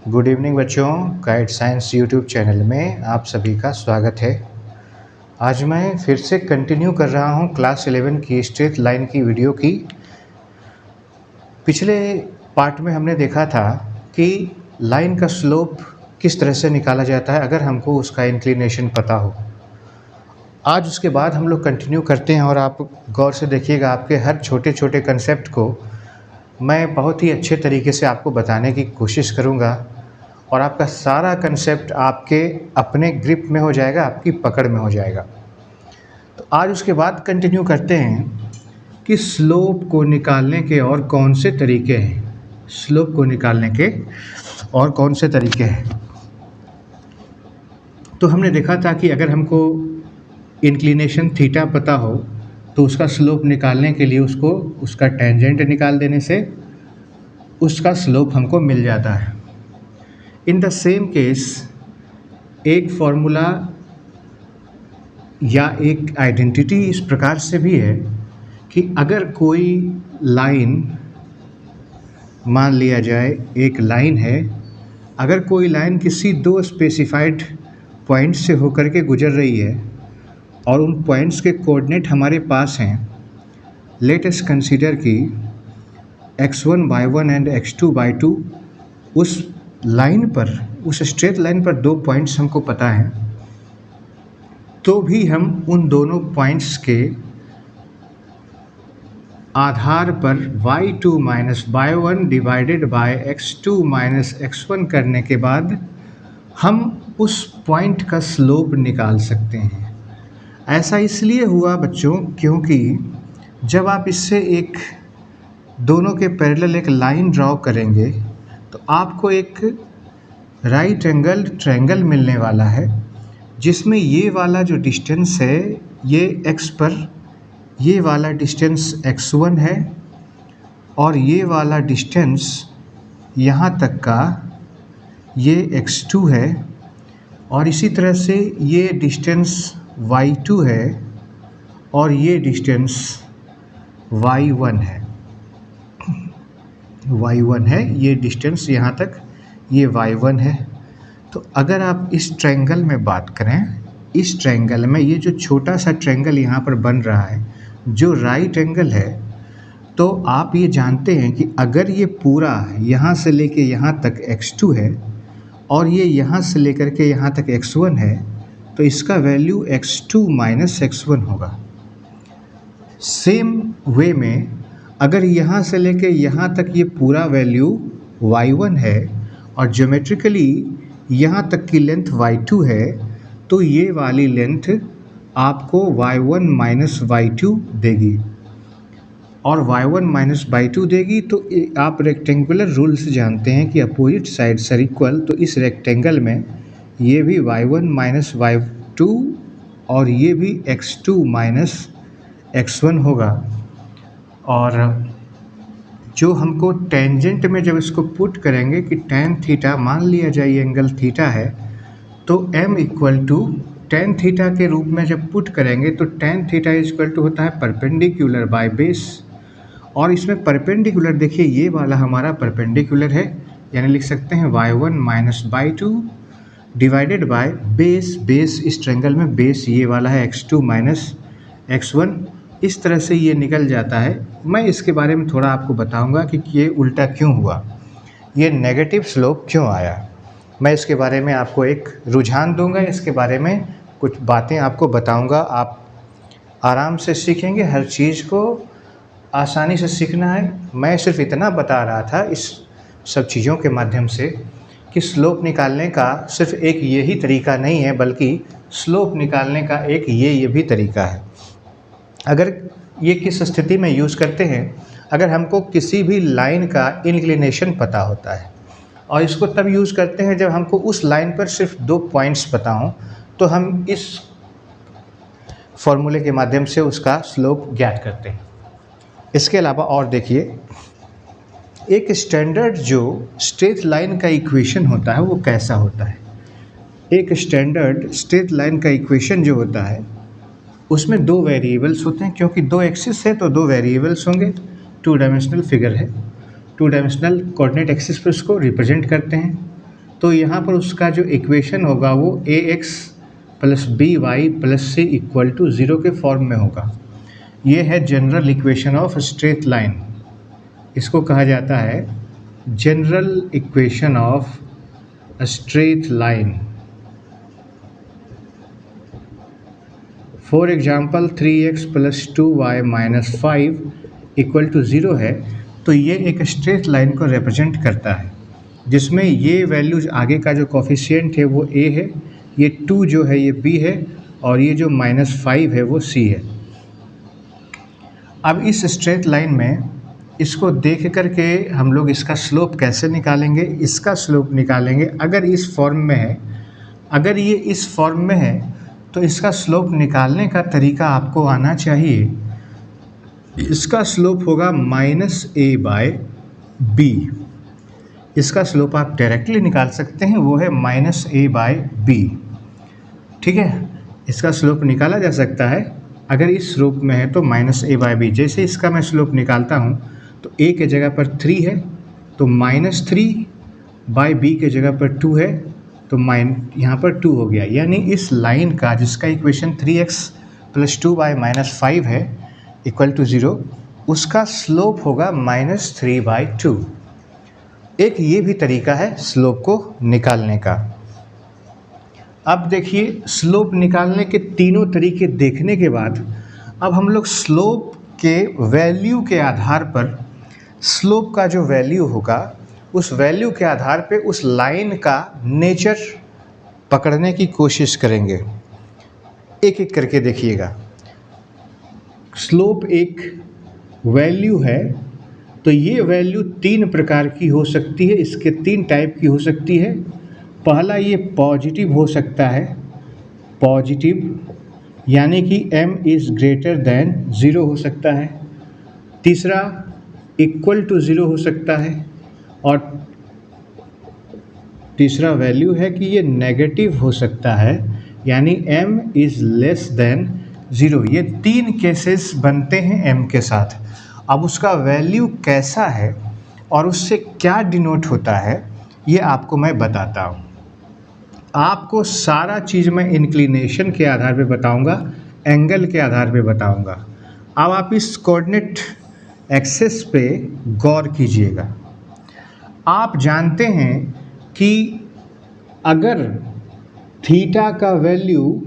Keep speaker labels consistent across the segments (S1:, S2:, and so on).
S1: Good evening बच्चों। Guide science YouTube channel में आप सभी का स्वागत है। आज मैं फिर से कंटिन्यू कर रहा हूं क्लास 11 की स्ट्रेट लाइन की वीडियो की। पिछले पार्ट में हमने देखा था कि लाइन का स्लोप किस तरह से निकाला जाता है अगर हमको उसका इंक्लिनेशन पता हो। आज उसके बाद हम लोग कंटिन्यू करते हैं और आप गौर से देखिएगा, आपके हर छोटे छोटे कंसेप्ट को मैं बहुत ही अच्छे तरीके से आपको बताने की कोशिश करूँगा और आपका सारा कंसेप्ट आपके अपने ग्रिप में हो जाएगा, आपकी पकड़ में हो जाएगा। तो आज उसके बाद कंटिन्यू करते हैं कि स्लोप को निकालने के और कौन से तरीके हैं। स्लोप को निकालने के और कौन से तरीके हैं। तो हमने देखा था कि अगर हमको इंक्लिनेशन थीटा पता हो तो उसका स्लोप निकालने के लिए उसको उसका टेंजेंट निकाल देने से उसका स्लोप हमको मिल जाता है। इन द सेम केस एक फॉर्मूला या एक आइडेंटिटी इस प्रकार से भी है कि अगर कोई लाइन, मान लिया जाए एक लाइन है, अगर कोई लाइन किसी दो स्पेसिफाइड पॉइंट से होकर के गुजर रही है और उन पॉइंट्स के कोऑर्डिनेट हमारे पास हैं, लेट अस कंसीडर कि x1/1 एंड x2/2, उस लाइन पर, उस स्ट्रेट लाइन पर दो पॉइंट्स हमको पता हैं, तो भी हम उन दोनों पॉइंट्स के आधार पर y2 minus y1 divided by x2 minus x1 करने के बाद हम उस पॉइंट का स्लोप निकाल सकते हैं। ऐसा इसलिए हुआ बच्चों क्योंकि जब आप इससे एक दोनों के पैरेलल एक लाइन ड्रॉ करेंगे तो आपको एक राइट एंगल ट्रायंगल मिलने वाला है, जिसमें ये वाला जो डिस्टेंस है ये x पर, ये वाला डिस्टेंस x1 है और ये वाला डिस्टेंस यहाँ तक का ये x2 है और इसी तरह से ये डिस्टेंस y2 है और ये डिस्टेंस y1 है। y1 है ये डिस्टेंस, यहाँ तक ये y1 है। तो अगर आप इस ट्रायंगल में बात करें, इस ट्रायंगल में ये जो छोटा सा ट्रायंगल यहाँ पर बन रहा है जो राइट एंगल है, तो आप ये जानते हैं कि अगर ये पूरा यहाँ से लेके यहाँ तक x2 है और ये यहाँ से लेकर के यहाँ तक x1 है, तो इसका वैल्यू x2 माइनस x1 होगा। सेम वे में अगर यहाँ से लेके यहाँ तक ये पूरा वैल्यू y1 है और ज्योमेट्रिकली यहाँ तक की लेंथ y2 है, तो ये वाली लेंथ आपको y1 माइनस y2 देगी और y1 माइनस y2 देगी। तो आप रेक्टेंगुलर रूल से जानते हैं कि अपोजिट साइड्स आर इक्वल, तो इस रेक्टेंगल में ये भी y1 माइनस y2 और ये भी x2 माइनस x1 होगा। और जो हमको टेंजेंट में जब इसको पुट करेंगे कि tan थीटा, मान लिया जाए ये एंगल थीटा है, तो m equal to tan theta के रूप में जब पुट करेंगे तो tan थीटा इक्वल टू होता है परपेंडिकुलर बाय बेस। और इसमें परपेंडिकुलर देखिए, ये वाला हमारा परपेंडिकुलर है, यानी लिख सकते हैं y1 minus y2 divided by base. Base इस ट्रायंगल में बेस ये वाला है x2 माइनस x1। इस तरह से ये निकल जाता है। मैं इसके बारे में थोड़ा आपको बताऊंगा कि ये उल्टा क्यों हुआ, ये नेगेटिव स्लोप क्यों आया। मैं इसके बारे में आपको एक रुझान दूंगा, इसके बारे में कुछ बातें आपको बताऊंगा। आप आराम से सीखेंगे, हर चीज़ को आसानी से सीखना है। मैं सिर्फ इतना बता रहा था इस सब चीज़ों के माध्यम से कि स्लोप निकालने का सिर्फ एक यही तरीका नहीं है, बल्कि स्लोप निकालने का एक ये भी तरीका है। अगर ये किस स्थिति में यूज़ करते हैं, अगर हमको किसी भी लाइन का इंक्लिनेशन पता होता है, और इसको तब यूज़ करते हैं जब हमको उस लाइन पर सिर्फ दो पॉइंट्स पता हों, तो हम इस फॉर्मूले के माध्यम से उसका स्लोप ज्ञात करते हैं। इसके अलावा और देखिए, एक स्टैंडर्ड जो स्ट्रेट लाइन का इक्वेशन होता है वो कैसा होता है। एक स्टैंडर्ड स्ट्रेट लाइन का इक्वेशन जो होता है उसमें दो वेरिएबल्स होते हैं, क्योंकि दो एक्सिस है तो दो वेरिएबल्स होंगे। 2 डायमेंशनल फिगर है, 2 डायमेंशनल कोऑर्डिनेट एक्सिस पर उसको रिप्रेजेंट करते हैं। तो यहाँ पर उसका जो इक्वेशन होगा वो ax plus B Y plus C equal to 0 के फॉर्म में होगा। ये है general equation of straight line, इसको कहा जाता है general equation of straight line. For example 3x plus 2y minus 5 equal to 0 है, तो ये एक स्ट्रेट लाइन को रिप्रेजेंट करता है जिसमें ये वैल्यूज आगे का जो कोफिशिएंट है वो a है, ये 2 जो है ये b है, और ये जो -5 है वो c है। अब इस स्ट्रेट लाइन में इसको देख करके हम लोग इसका स्लोप कैसे निकालेंगे? इसका स्लोप निकालेंगे अगर इस फॉर्म में है, अगर ये इस फॉर्म में है तो इसका स्लोप निकालने का तरीका आपको आना चाहिए। इसका स्लोप होगा -a/b। इसका स्लोप आप डायरेक्टली निकाल सकते हैं, वो है -a/b। ठीक है, इसका स्लोप निकाला जा सकता है अगर इस रूप में है तो -a/b। जैसे इसका मैं स्लोप निकालता हूँ तो a के जगह पर 3 है तो -3/b के जगह पर 2 है तो यहाँ पर 2 हो गया। यानी इस लाइन का जिसका equation 3x plus 2y minus 5 है इक्वल टू 0, उसका स्लोप होगा -3/2। एक ये भी तरीका है स्लोप को निकालने का। अब देखिए, स्लोप निकालने के तीनों तरीके देखने के बाद अब हम लोग स्लोप के वैल्यू के आधार पर, स्लोप का जो वैल्यू होगा उस वैल्यू के आधार पे उस लाइन का नेचर पकड़ने की कोशिश करेंगे। एक एक करके देखिएगा। स्लोप एक वैल्यू है तो ये वैल्यू 3 प्रकार की हो सकती है, इसके 3 टाइप की हो सकती है। पहला, ये पॉजिटिव हो सकता है, पॉजिटिव यानी कि m इज़ ग्रेटर दैन 0 हो सकता है। तीसरा, इक्वल टू 0 हो सकता है, और तीसरा वैल्यू है कि ये नेगेटिव हो सकता है, यानी m इज़ लेस दैन 0। ये 3 केसेस बनते हैं m के साथ। अब उसका वैल्यू कैसा है और उससे क्या डिनोट होता है ये आपको मैं बताता हूँ। आपको सारा चीज़ मैं इंक्लिनेशन के आधार पे बताऊँगा, एंगल के आधार पे बताऊँगा। अब आप इस कोऑर्डिनेट एक्सिस पे गौर कीजिएगा। आप जानते हैं कि अगर थीटा का वैल्यू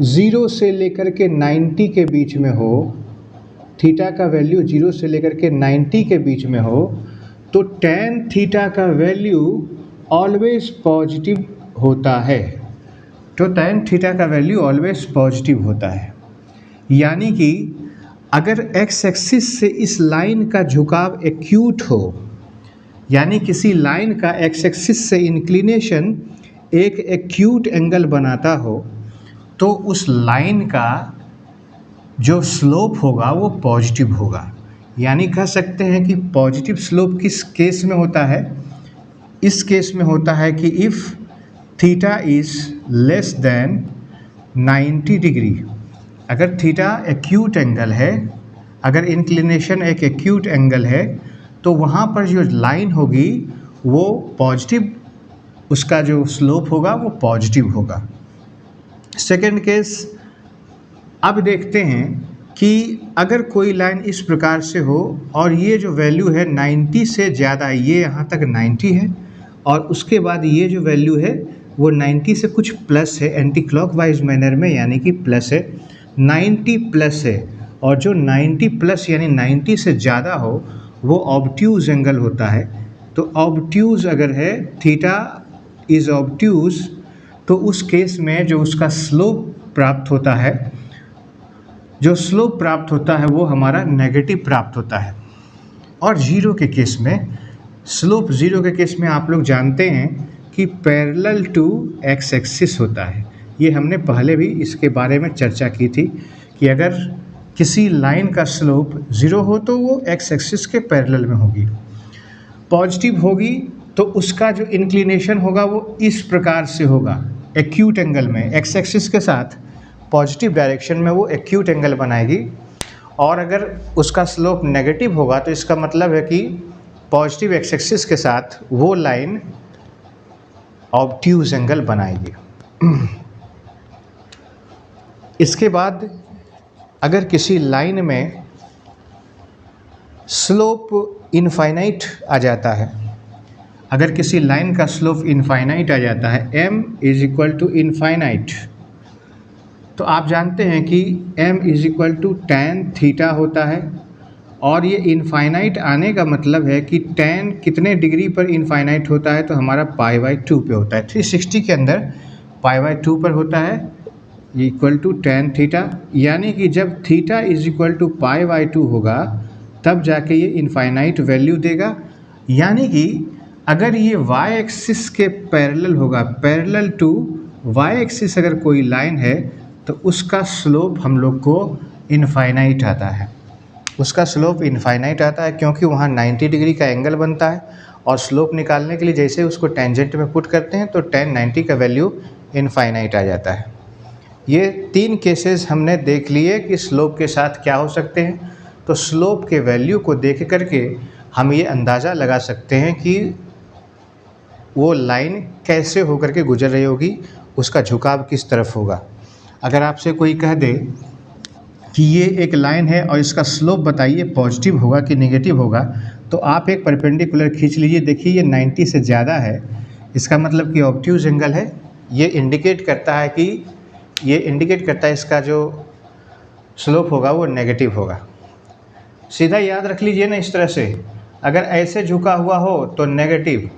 S1: 0 से लेकर के 90 के बीच में हो, थीटा का वैल्यू 0 से लेकर के 90 के बीच में हो, तो tan थीटा का वैल्यू ऑलवेज पॉजिटिव होता है। तो tan थीटा का वैल्यू ऑलवेज पॉजिटिव होता है। यानी कि अगर x एक्सिस से इस लाइन का झुकाव एक्यूट हो, यानी किसी लाइन का x एक्सिस से इंक्लिनेशन एक एक्यूट एंगल बनाता हो, तो उस लाइन का जो स्लोप होगा वो पॉजिटिव होगा। यानी कह सकते हैं कि पॉजिटिव स्लोप किस केस में होता है? इस केस में होता है कि if theta is less than 90 degree. अगर थीटा एक्यूट एंगल है, अगर इंक्लिनेशन एक एक्यूट एंगल है, तो वहाँ पर जो लाइन होगी वो पॉजिटिव, उसका जो स्लोप होगा वो पॉजिटिव होगा। सेकेंड केस, अब देखते हैं कि अगर कोई लाइन इस प्रकार से हो और ये जो वैल्यू है 90 से ज़्यादा, ये यहाँ तक 90 है और उसके बाद ये जो वैल्यू है वो 90 से कुछ प्लस है, एंटी क्लॉकवाइज मैनर में, यानी कि प्लस है, 90 प्लस है, और जो 90 प्लस यानी 90 से ज़्यादा हो वो ऑब्ट्यूज एंगल होता है। तो ऑब्ट्यूज अगर है, थीटा इज़ ऑब्ट्यूज, तो उस केस में जो उसका स्लोप प्राप्त होता है, जो स्लोप प्राप्त होता है वो हमारा नेगेटिव प्राप्त होता है। और जीरो के केस में, स्लोप जीरो के केस में आप लोग जानते हैं कि पैरेलल टू एक्स एक्सिस होता है। ये हमने पहले भी इसके बारे में चर्चा की थी कि अगर किसी लाइन का स्लोप ज़ीरो हो तो वो एक्स एक्सिस के पैरेलल में होगी। पॉजिटिव होगी तो उसका जो इंक्लिनेशन होगा वो इस प्रकार से होगा, एक्यूट एंगल में, एक्स एक्सिस के साथ पॉजिटिव डायरेक्शन में वो एक्यूट एंगल बनाएगी। और अगर उसका स्लोप नेगेटिव होगा तो इसका मतलब है कि पॉजिटिव एक्स एक्सिस के साथ वो लाइन ऑब्ट्यूज एंगल बनाएगी। इसके बाद अगर किसी लाइन में स्लोप इनफाइनाइट आ जाता है, अगर किसी लाइन का स्लोप इनफाइनाइट आ जाता है, m is equal to infinite, तो आप जानते हैं कि m is equal to tan theta होता है, और ये इनफाइनाइट आने का मतलब है कि tan कितने डिग्री पर इनफाइनाइट होता है, तो हमारा π/2 पे होता है। 360 के अंदर π/2 पर होता है, इक्वल टू tan थीटा, यानी कि जब थीटा इज इक्वल टू π/2 होगा तब जाके ये इनफाइनाइट वैल्यू देगा। यानी कि अगर ये y एक्सिस के पैरेलल होगा, पैरेलल टू y एक्सिस अगर कोई लाइन है तो उसका स्लोप हम लोग को इनफाइनाइट आता है, उसका स्लोप इनफाइनाइट आता है, क्योंकि वहाँ 90 डिग्री का एंगल बनता है और स्लोप निकालने के लिए जैसे उसको टेंजेंट में पुट करते हैं तो tan 90 का वैल्यू इनफाइनाइट आ जाता है। ये 3 केसेस हमने देख लिए कि स्लोप के साथ क्या हो सकते हैं। तो स्लोप के वैल्यू को देख करके हम ये अंदाज़ा लगा सकते हैं कि वो लाइन कैसे होकर के गुजर रही होगी, उसका झुकाव किस तरफ होगा। अगर आपसे कोई कह दे कि ये एक लाइन है और इसका स्लोप बताइए पॉजिटिव होगा कि नेगेटिव होगा, तो आप एक परपेंडिकुलर खींच लीजिए, देखिए ये 90 से ज़्यादा है, इसका मतलब कि ऑब्ट्यूज एंगल है। ये इंडिकेट करता है कि इसका जो स्लोप होगा वो नेगेटिव होगा। सीधा याद रख लीजिए ना इस तरह से, अगर ऐसे झुका हुआ हो तो नेगेटिव,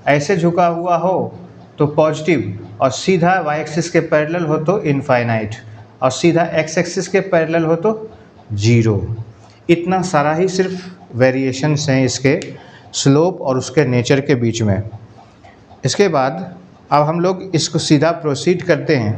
S1: ऐसे झुका हुआ हो तो पॉजिटिव, और सीधा y एक्सिस के पैरेलल हो तो इनफाइनाइट, और सीधा x एक्सिस के पैरेलल हो तो 0। इतना सारा ही सिर्फ वेरिएशंस हैं इसके स्लोप और उसके नेचर के बीच में। इसके बाद अब हम लोग इसको सीधा प्रोसीड करते हैं